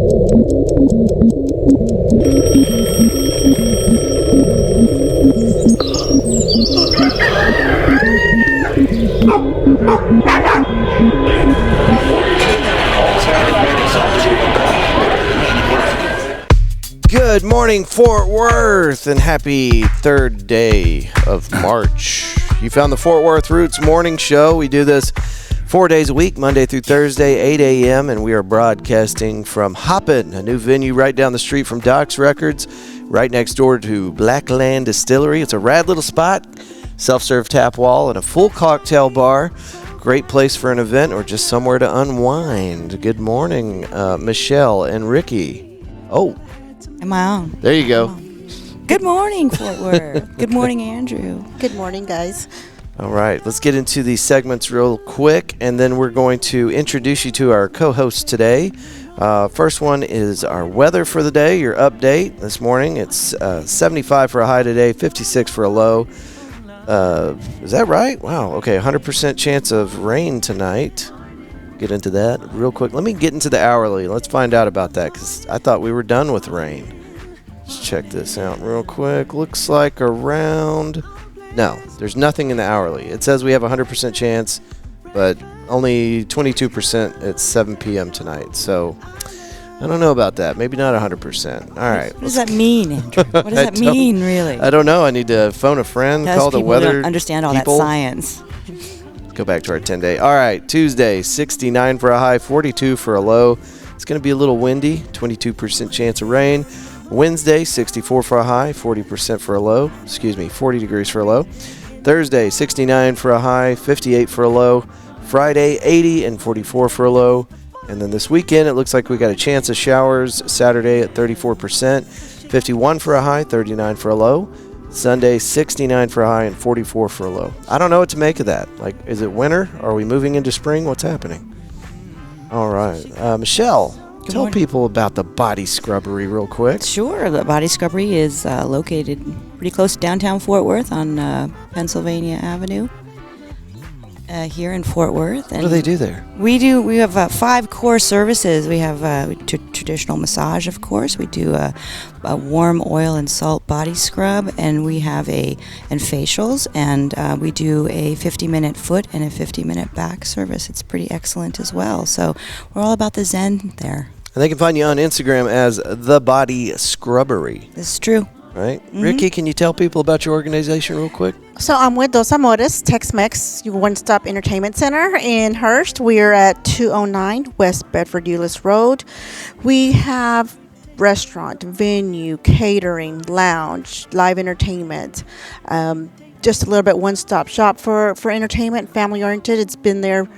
Good morning, Fort Worth, and happy third day of March. You found the Fort Worth Roots Morning Show. We do this 4 days a week, Monday through Thursday, 8 a.m., and we are broadcasting from Hoppin, a new venue right down the street from Doc's Records, right next door to Blackland Distillery. It's a rad little spot, self-serve tap wall, and a full cocktail bar. Great place for an event or just somewhere to unwind. Good morning, Michelle and Ricki. Oh. Am I on? There you go. Good morning, Fort Worth. Good morning, Andrew. Good morning, guys. All right, let's get into these segments real quick, and then we're going to introduce you to our co-hosts today. First one is our weather for the day, your update this morning. It's 75 for a high today, 56 for a low. Is that right? Wow, okay, 100% chance of rain tonight. Get into that real quick. Let me get into the hourly. Let's find out about that because I thought we were done with rain. Let's check this out real quick. Looks like around... No, there's nothing in the hourly. It says we have a 100% chance, but only 22% at 7 p.m. tonight. So I don't know about that. Maybe not 100%. All right. What does that mean, Andrew? What does that mean, really? I don't know. I need to phone a friend, call the weather don't understand all people. That science. Go back to our 10-day. All right, Tuesday, 69 for a high, 42 for a low. It's going to be a little windy, 22% chance of rain. Wednesday, 64 for a high, 40% for a low. 40 degrees for a low. Thursday, 69 for a high, 58 for a low. Friday, 80 and 44 for a low. And then this weekend, it looks like we got a chance of showers. Saturday at 34%, 51 for a high, 39 for a low. Sunday, 69 for a high and 44 for a low. I don't know what to make of that. Like, is it winter? Are we moving into spring? What's happening? All right. Michelle, tell people about the Body Scrubbery real quick. Sure. The Body Scrubbery is located pretty close to downtown Fort Worth on Pennsylvania Avenue. Here in Fort Worth. And what do they do there? We have 5 core services. We have traditional massage, of course. We do a warm oil and salt body scrub, and we have and facials, and we do a 50-minute foot and a 50-minute back service. It's pretty excellent as well. So we're all about the Zen there. And they can find you on Instagram as The Body Scrubbery. This is true. Right. Mm-hmm. Ricki, can you tell people about your organization real quick? So I'm with Dos Amores Tex-Mex, one-stop entertainment center in Hurst. We're at 209 West Bedford Euless Road. We have restaurant, venue, catering, lounge, live entertainment. Just a little bit one-stop shop for entertainment, family-oriented. It's been there.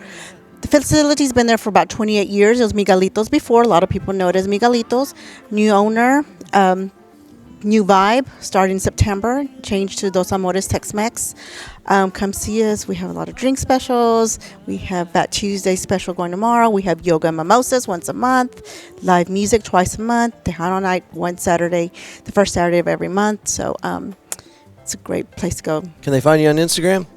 The facility's been there for about 28 years. It was Miguelitos before. A lot of people know it as Miguelitos. New owner. New vibe, starting September, changed to Dos Amores Tex-Mex. Come see us. We have a lot of drink specials. We have Fat Tuesday special going tomorrow. We have yoga and mimosas once a month, live music twice a month, Tejano night one Saturday, the first Saturday of every month. So it's a great place to go. Can they find you on Instagram?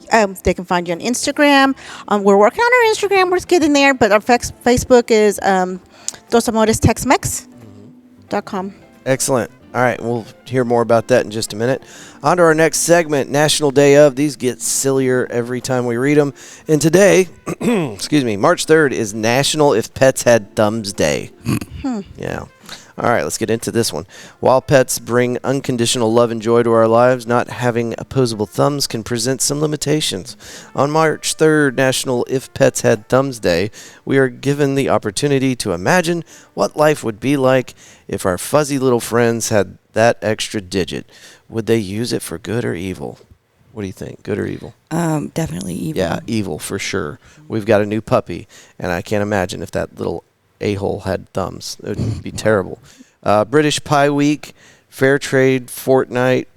They can find you on Instagram. We're working on our Instagram. We're just getting there, but our Facebook is dosamorestexmex.com. Excellent. All right, we'll hear more about that in just a minute. On to our next segment, National Day of. These get sillier every time we read them. And today, March 3rd is National If Pets Had Thumbs Day. Yeah. All right, let's get into this one. While pets bring unconditional love and joy to our lives, not having opposable thumbs can present some limitations. On March 3rd, National If Pets Had Thumbs Day, we are given the opportunity to imagine what life would be like if our fuzzy little friends had that extra digit. Would they use it for good or evil? What do you think? Good or evil? Definitely evil. Yeah, evil for sure. We've got a new puppy, and I can't imagine if that little a-hole had thumbs. It would be terrible. British Pie Week, Fair Trade Fortnight,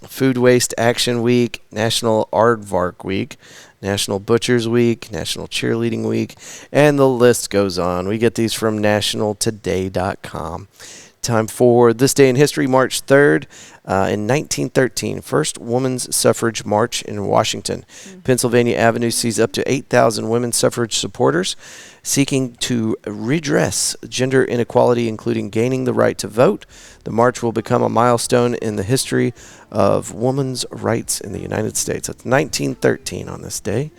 Food Waste Action Week, National Aardvark Week, National Butchers Week, National Cheerleading Week, and the list goes on. We get these from nationaltoday.com. Time for This Day in History, March 3rd. In 1913, first women's suffrage march in Washington. Pennsylvania Avenue sees up to 8,000 women's suffrage supporters seeking to redress gender inequality, including gaining the right to vote. The march will become a milestone in the history of women's rights in the United States. It's 1913 on this day.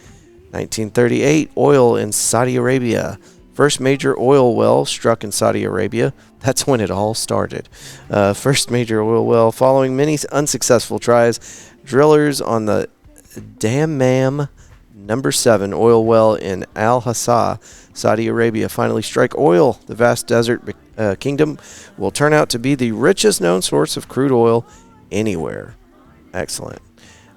1938, oil in Saudi Arabia. First major oil well struck in Saudi Arabia. That's when it all started. First major oil well. Following many unsuccessful tries, drillers on the Dammam number 7 oil well in Al-Hassa, Saudi Arabia, finally strike oil. The vast desert kingdom will turn out to be the richest known source of crude oil anywhere. Excellent.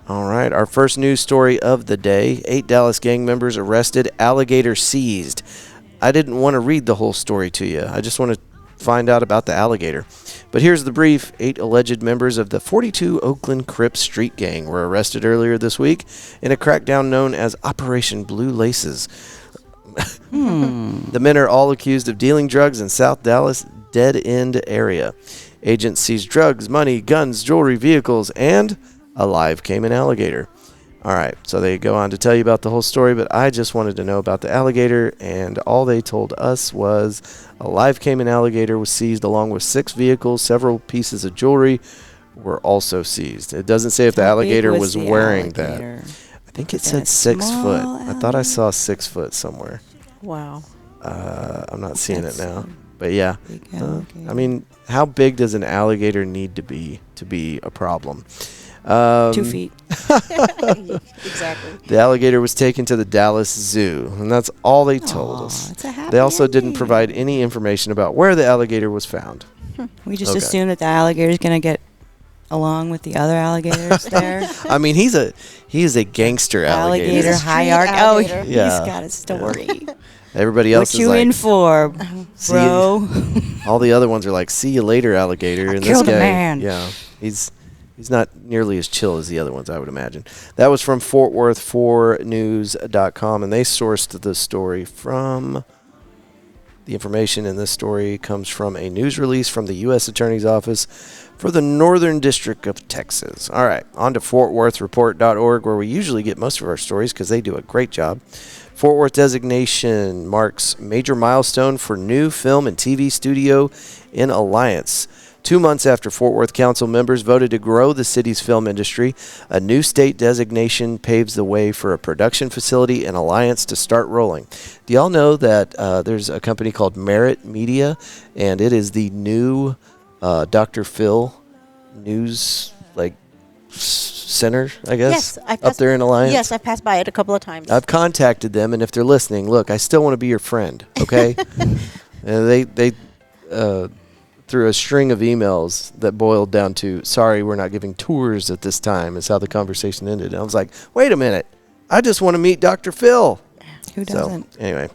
All right, our first news story of the day. 8 Dallas gang members arrested, alligator seized. I didn't want to read the whole story to you. I just want to find out about the alligator. But here's the brief. 8 alleged members of the 42 Oakland Crips street gang were arrested earlier this week in a crackdown known as Operation Blue Laces. The men are all accused of dealing drugs in South Dallas dead-end area. Agents seized drugs, money, guns, jewelry, vehicles, and a live Cayman alligator. All right, so they go on to tell you about the whole story, but I just wanted to know about the alligator, and all they told us was a live Cayman alligator was seized along with 6 vehicles. Several pieces of jewelry were also seized. It doesn't say if the alligator was wearing that. I think it said 6 foot. I thought I saw 6 foot somewhere. Wow. I'm not seeing it now. But yeah, I mean, how big does an alligator need to be a problem? 2 feet. Exactly. The alligator was taken to the Dallas Zoo, and that's all they told us. It's a happy They also didn't ending. provide any information about where the alligator was found. We just Okay. assume that the alligator's going to get along with the other alligators there. I mean, he is a gangster alligator. Alligator Street hierarchy. alligator. He's Yeah. got a story. Everybody else What is you like, in for, See bro? all the other ones are like, see you later, alligator. And killed this a guy, man. yeah, he's not nearly as chill as the other ones, I would imagine. That was from FortWorth4News.com, and they sourced the story from. The information in this story comes from a news release from the U.S. Attorney's Office for the Northern District of Texas. All right, on to FortWorthReport.org, where we usually get most of our stories because they do a great job. Fort Worth designation marks major milestone for new film and TV studio in Alliance. 2 months after Fort Worth Council members voted to grow the city's film industry, a new state designation paves the way for a production facility in Alliance to start rolling. Do y'all know that there's a company called Merit Media, and it is the new Dr. Phil news center, I guess, Yes, up there in Alliance? Yes, I've passed by it a couple of times. I've contacted them, and if they're listening, look, I still want to be your friend, okay? And they through a string of emails that boiled down to, sorry, we're not giving tours at this time, is how the conversation ended. And I was like, wait a minute. I just want to meet Dr. Phil. Who doesn't? So, anyway,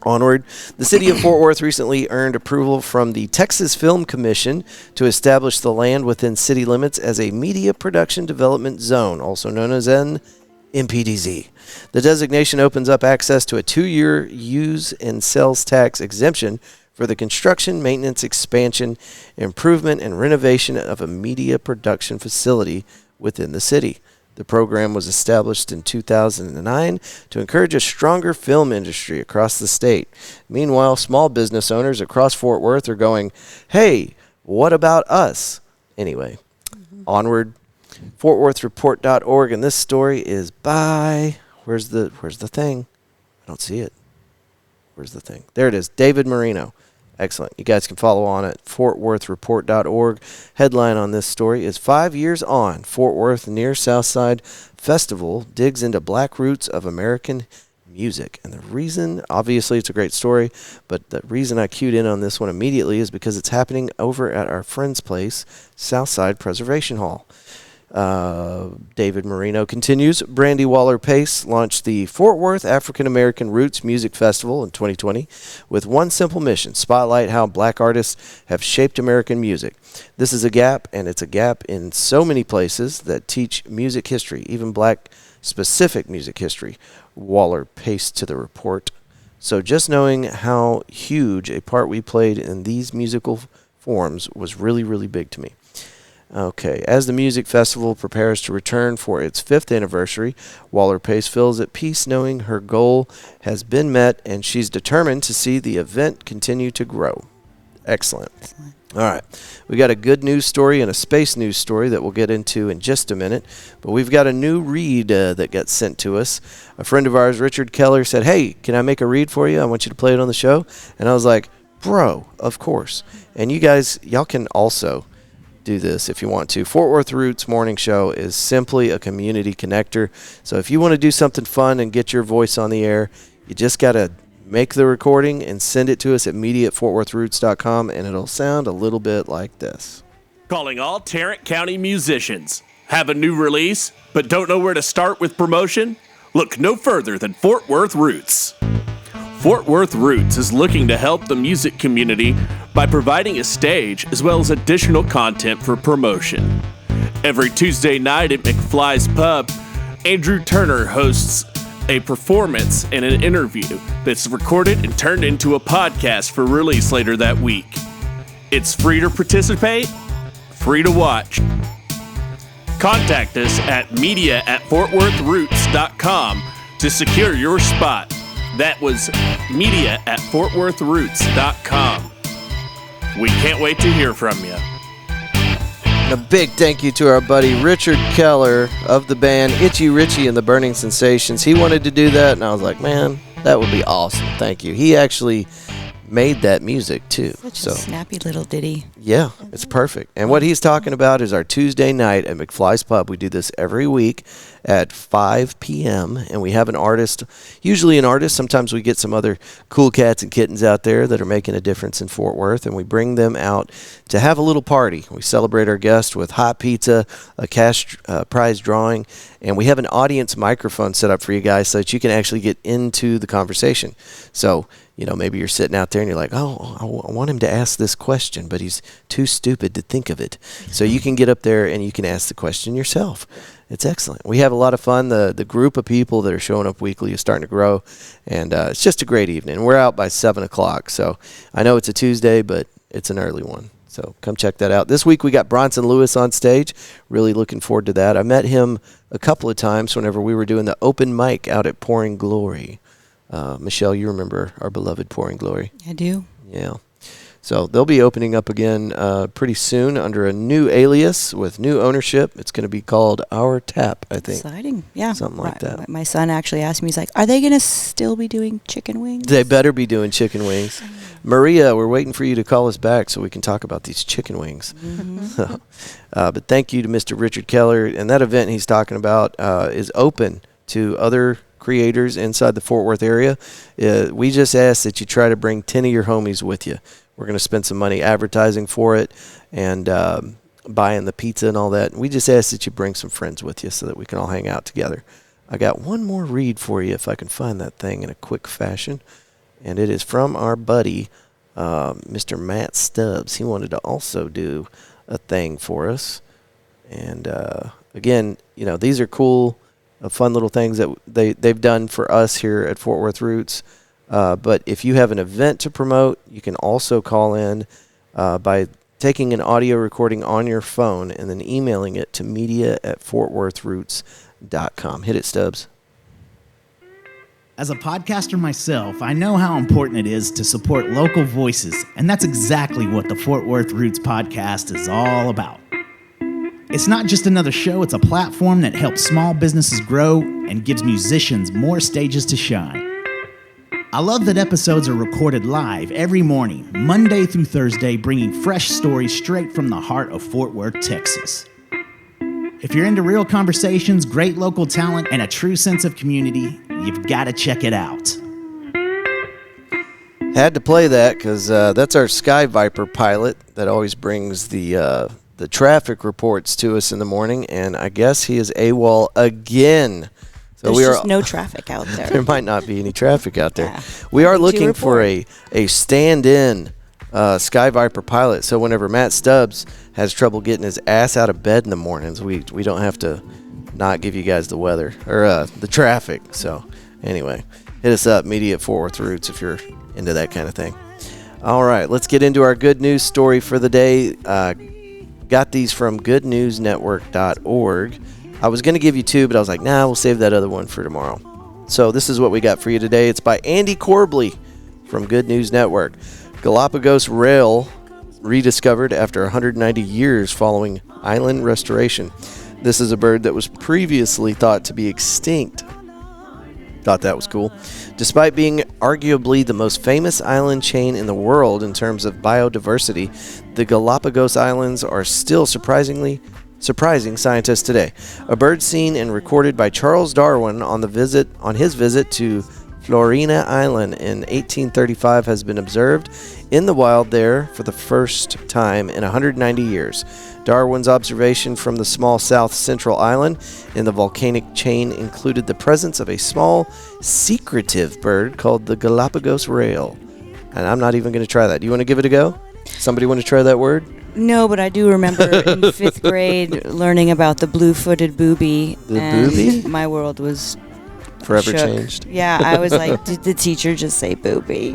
onward. The city of Fort Worth recently earned approval from the Texas Film Commission to establish the land within city limits as a media production development zone, also known as an MPDZ. The designation opens up access to a 2-year use and sales tax exemption for the construction, maintenance, expansion, improvement, and renovation of a media production facility within the city. The program was established in 2009 to encourage a stronger film industry across the state. Meanwhile, small business owners across Fort Worth are going, hey, what about us? Anyway, onward. FortWorthReport.org, and this story is by, where's the thing? I don't see it. Where's the thing? There it is. David Marino. Excellent. You guys can follow on at FortWorthReport.org. Headline on this story is 5 years on, Fort Worth near Southside Festival digs into black roots of American music. And the reason, obviously it's a great story, but the reason I cued in on this one immediately is because it's happening over at our friend's place, Southside Preservation Hall. David Marino continues. Brandy Waller Pace launched the Fort Worth African American Roots Music Festival in 2020 with one simple mission: spotlight how black artists have shaped American music. This is a gap, and it's a gap in so many places that teach music history, even black specific music history. Waller paced to the report. So just knowing how huge a part we played in these musical forms was really, really big to me. Okay, as the music festival prepares to return for its 5th anniversary, Waller Pace feels at peace knowing her goal has been met and she's determined to see the event continue to grow. Excellent. All right, we got a good news story and a space news story that we'll get into in just a minute, but we've got a new read that got sent to us. A friend of ours, Richard Keller, said, "Hey, can I make a read for you? I want you to play it on the show." And I was like, "Bro, of course." And you guys, y'all can also do this if you want to. Fort Worth Roots Morning Show is simply a community connector. So if you want to do something fun and get your voice on the air, you just got to make the recording and send it to us at media@fortworthroots.com, and it'll sound a little bit like this. Calling all Tarrant County musicians. Have a new release, but don't know where to start with promotion? Look no further than Fort Worth Roots. Fort Worth Roots is looking to help the music community by providing a stage as well as additional content for promotion. Every Tuesday night at McFly's Pub, Andrew Turner hosts a performance and an interview that's recorded and turned into a podcast for release later that week. It's free to participate, free to watch. Contact us at media@fortworthroots.com to secure your spot. That was media@fortworthroots.com. We can't wait to hear from you. And a big thank you to our buddy Richard Keller of the band Itchy Richie and the Burning Sensations. He wanted to do that, and I was like, man, that would be awesome. Thank you. He actually made that music too. Such a snappy little ditty. Yeah, it's perfect. And what he's talking about is our Tuesday night at McFly's Pub. We do this every week at 5 p.m. and we have an artist, usually an artist. Sometimes we get some other cool cats and kittens out there that are making a difference in Fort Worth, and we bring them out to have a little party. We celebrate our guests with hot pizza, a cash prize drawing, and we have an audience microphone set up for you guys so that you can actually get into the conversation. So, you know, maybe you're sitting out there and you're like, oh, I want him to ask this question, but he's too stupid to think of it. So you can get up there and you can ask the question yourself. It's excellent. We have a lot of fun. The group of people that are showing up weekly is starting to grow, and it's just a great evening. We're out by 7 o'clock, so I know it's a Tuesday, but it's an early one. So come check that out. This week we got Bronson Lewis on stage. Really looking forward to that. I met him a couple of times whenever we were doing the open mic out at Pouring Glory. Michelle, you remember our beloved Pouring Glory? I do. Yeah. So they'll be opening up again pretty soon under a new alias with new ownership. It's going to be called Our Tap, I think. Exciting. Yeah. Something like that. My son actually asked me, he's like, are they going to still be doing chicken wings? They better be doing chicken wings. Maria, we're waiting for you to call us back so we can talk about these chicken wings. Mm-hmm. But thank you to Mr. Richard Keller. And that event he's talking about is open to other creators inside the Fort Worth area. We just ask that you try to bring 10 of your homies with you. We're going to spend some money advertising for it and buying the pizza and all that. We just ask that you bring some friends with you so that we can all hang out together. I got one more read for you if I can find that thing in a quick fashion. And it is from our buddy, Mr. Matt Stubbs. He wanted to also do a thing for us. And again, you know, these are cool, fun little things that they've done for us here at Fort Worth Roots. But if you have an event to promote, you can also call in by taking an audio recording on your phone and then emailing it to media@fortworthroots.com. Hit it, Stubbs. As a podcaster myself, I know how important it is to support local voices, and that's exactly what the Fort Worth Roots podcast is all about. It's not just another show, it's a platform that helps small businesses grow and gives musicians more stages to shine. I love that episodes are recorded live every morning, Monday through Thursday, bringing fresh stories straight from the heart of Fort Worth, Texas. If you're into real conversations, great local talent, and a true sense of community, you've got to check it out. Had to play that because that's our Sky Viper pilot that always brings the traffic reports to us in the morning, and I guess he is AWOL again. So There's just no traffic out there. There might not be any traffic out there. Yeah. We are looking for a stand-in Sky Viper pilot, so whenever Matt Stubbs has trouble getting his ass out of bed in the mornings, we don't have to not give you guys the weather or the traffic. So anyway, hit us up, Media at Fort Worth Roots, if you're into that kind of thing. All right, let's get into our good news story for the day. Got these from goodnewsnetwork.org. I was going to give you two, but I was like, nah, we'll save that other one for tomorrow. So this is what we got for you today. It's by Andy Corbley from Good News Network. Galapagos rail rediscovered after 190 years following island restoration. This is a bird that was previously thought to be extinct. Thought that was cool. Despite being arguably the most famous island chain in the world in terms of biodiversity, the Galapagos Islands are still surprising scientists today. A bird seen and recorded by Charles Darwin on his visit to Florina Island in 1835 has been observed in the wild there for the first time in 190 years. Darwin's observation from the small south central island in the volcanic chain included the presence of a small, secretive bird called the Galapagos rail. And I'm not even going to try that. Do you want to give it a go? Somebody want to try that word? No, but I do remember in 5th grade learning about the blue-footed booby. The booby? My world was Forever shook. changed. Yeah, I was like, did the teacher just say booby?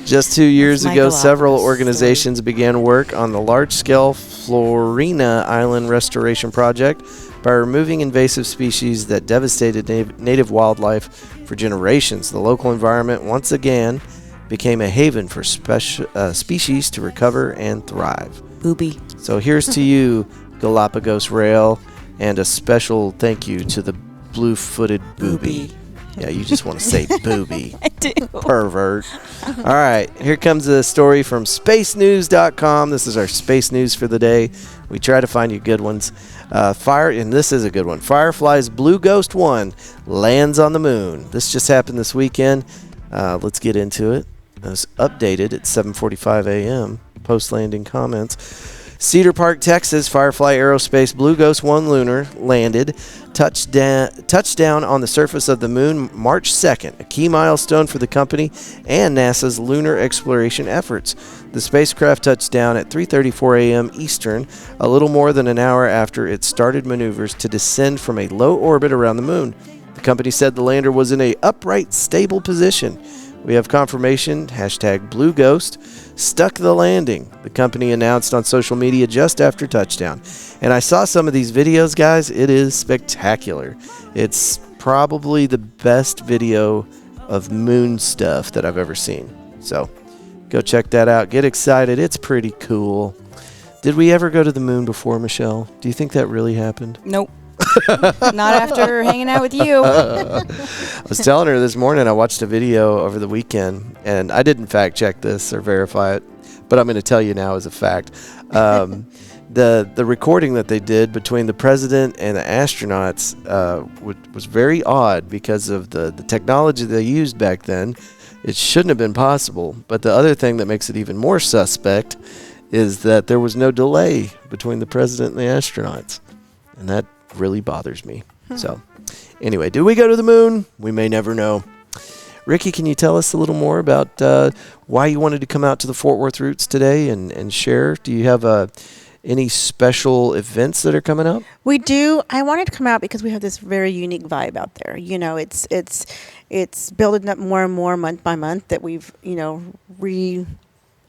Just 2 years That's my ago, Galapagos several story. organizations began work on the large-scale Florina Island restoration project by removing invasive species that devastated native wildlife for generations. The local environment once again became a haven for species to recover and thrive. Booby. So here's to you, Galapagos rail, and a special thank you to the blue-footed booby. Yeah, you just want to say booby. I do. Pervert. All right, here comes a story from spacenews.com. This is our space news for the day. We try to find you good ones. And this is a good one. Firefly's Blue Ghost 1 lands on the moon. This just happened this weekend. Let's get into it. It was updated at 7:45 a.m. Post-landing comments. Cedar Park, Texas, Firefly Aerospace Blue Ghost 1 lunar landed, touchdown on the surface of the moon March 2nd, a key milestone for the company and NASA's lunar exploration efforts. The spacecraft touched down at 3:34 a.m. Eastern, a little more than an hour after it started maneuvers to descend from a low orbit around the moon. The company said the lander was in an upright, stable position. We have confirmation, #Blue Ghost, stuck the landing, the company announced on social media just after touchdown. And I saw some of these videos, guys. It is spectacular. It's probably the best video of moon stuff that I've ever seen. So go check that out. Get excited. It's pretty cool. Did we ever go to the moon before, Michelle? Do you think that really happened? Nope. Not after hanging out with you. I was telling her this morning I watched a video over the weekend, and I didn't fact check this or verify it, but I'm going to tell you now as a fact. The recording that they did between the president and the astronauts was very odd because of the technology they used back then. It shouldn't have been possible. But the other thing that makes it even more suspect is that there was no delay between the president and the astronauts, and that really bothers me. So anyway, do we go to the moon? We may never know. Ricki, can you tell us a little more about why you wanted to come out to the Fort Worth Roots today and share? Do you have any special events that are coming up? We do. I wanted to come out because we have this very unique vibe out there. You know, it's building up more and more month by month that we've,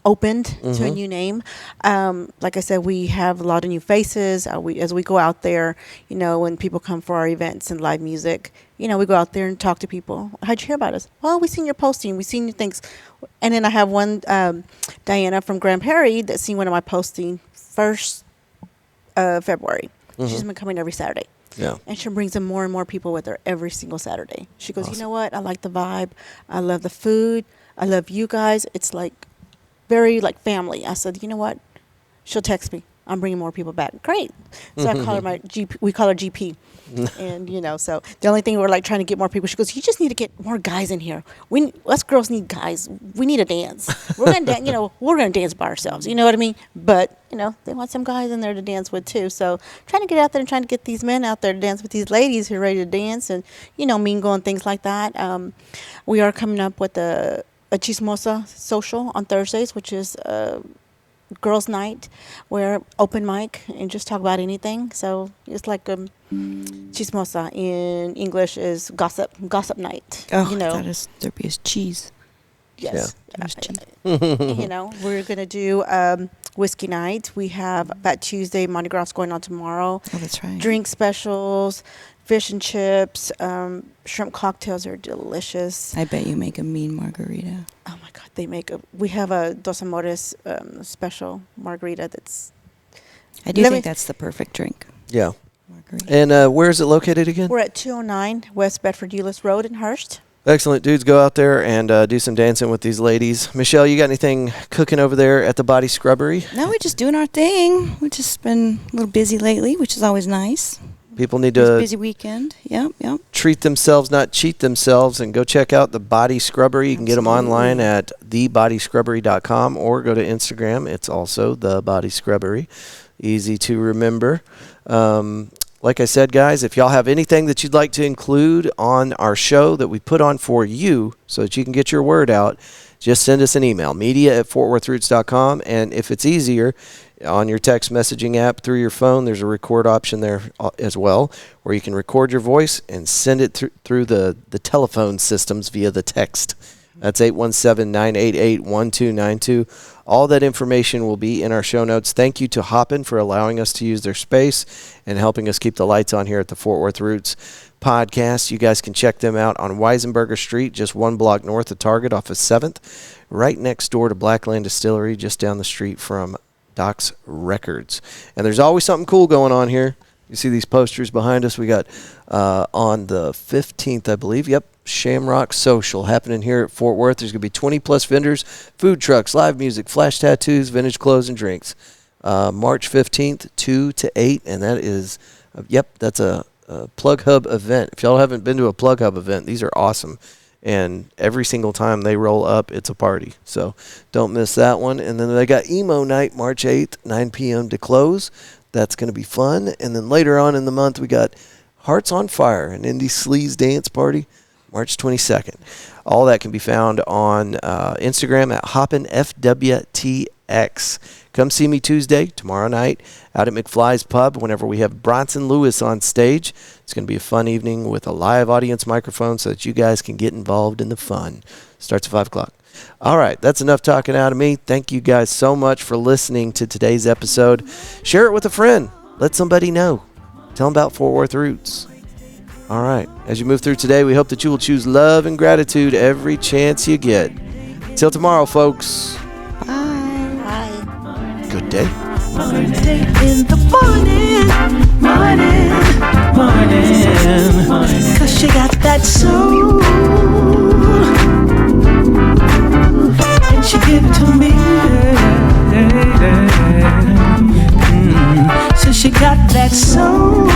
opened to a new name. Like I said, we have a lot of new faces. As we go out there, when people come for our events and live music, we go out there and talk to people. How'd you hear about us? Well, we seen your posting. We seen your things. And then I have one, Diana from Grand Prairie, that seen one of my posting 1st of February. She's been coming every Saturday. Yeah. And she brings in more and more people with her every single Saturday. She goes, Awesome. You know what? I like the vibe. I love the food. I love you guys. It's like very like family. I said, you know what? She'll text me. I'm bringing more people back. Great. So I call her my GP. We call her GP. And, so the only thing we're like trying to get more people. She goes, you just need to get more guys in here. Us girls need guys. We need a dance. We're going to we're going to dance by ourselves. You know what I mean? But, they want some guys in there to dance with too. So trying to get out there and trying to get these men out there to dance with these ladies who are ready to dance and, mingle and things like that. We are coming up with a Chismosa social on Thursdays, which is girls' night, where open mic and just talk about anything. So it's like Chismosa in English is gossip night. Oh, that is cheese. Yes. It was cheap. We're going to do whiskey night. We have that Tuesday, Mardi Gras going on tomorrow. Oh, that's right. Drink specials, fish and chips, shrimp cocktails are delicious. I bet you make a mean margarita. Oh my God, we have a Dos Amores special margarita that's. I do think that's the perfect drink. Yeah. Margarita. And where is it located again? We're at 209 West Bedford Euless Road in Hearst. Excellent. Dudes, go out there and do some dancing with these ladies. Michelle, you got anything cooking over there at the Body Scrubbery? No, we're just doing our thing. We've just been a little busy lately, which is always nice. People need It's a to busy weekend. Yep. treat themselves, not cheat themselves, and go check out the Body Scrubbery. You can get them online at thebodyscrubbery.com or go to Instagram. It's also the Body Scrubbery. Easy to remember. Like I said, guys, if y'all have anything that you'd like to include on our show that we put on for you so that you can get your word out, just send us an email, media@fortworthroots.com. And if it's easier, on your text messaging app through your phone, there's a record option there as well, where you can record your voice and send it through the telephone systems via the text. That's 817-988-1292. All that information will be in our show notes. Thank you to Hoppin for allowing us to use their space and helping us keep the lights on here at the Fort Worth Roots podcast. You guys can check them out on Weisenberger Street, just one block north of Target off of 7th, right next door to Blackland Distillery, just down the street from Doc's Records. And there's always something cool going on here. You see these posters behind us. We got on the 15th, I believe. Yep. Shamrock Social happening here at Fort Worth. There's going to be 20-plus vendors, food trucks, live music, flash tattoos, vintage clothes, and drinks. March 15th, 2 to 8, and that is, that's a Plug Hub event. If y'all haven't been to a Plug Hub event, these are awesome. And every single time they roll up, it's a party. So don't miss that one. And then they got Emo Night, March 8th, 9 p.m. to close. That's going to be fun. And then later on in the month, we got Hearts on Fire, an indie sleaze dance party, March 22nd. All that can be found on Instagram at HoppinFWTX. Come see me Tuesday, tomorrow night, out at McFly's Pub whenever we have Bronson Lewis on stage. It's going to be a fun evening with a live audience microphone so that you guys can get involved in the fun. Starts at 5 o'clock. All right, that's enough talking out of me. Thank you guys so much for listening to today's episode. Share it with a friend. Let somebody know. Tell them about Fort Worth Roots. All right, as you move through today, we hope that you will choose love and gratitude every chance you get. Till tomorrow, folks. Bye. Good day. Monday in the morning, cause she got that soul, and she give it to me, so she got that soul,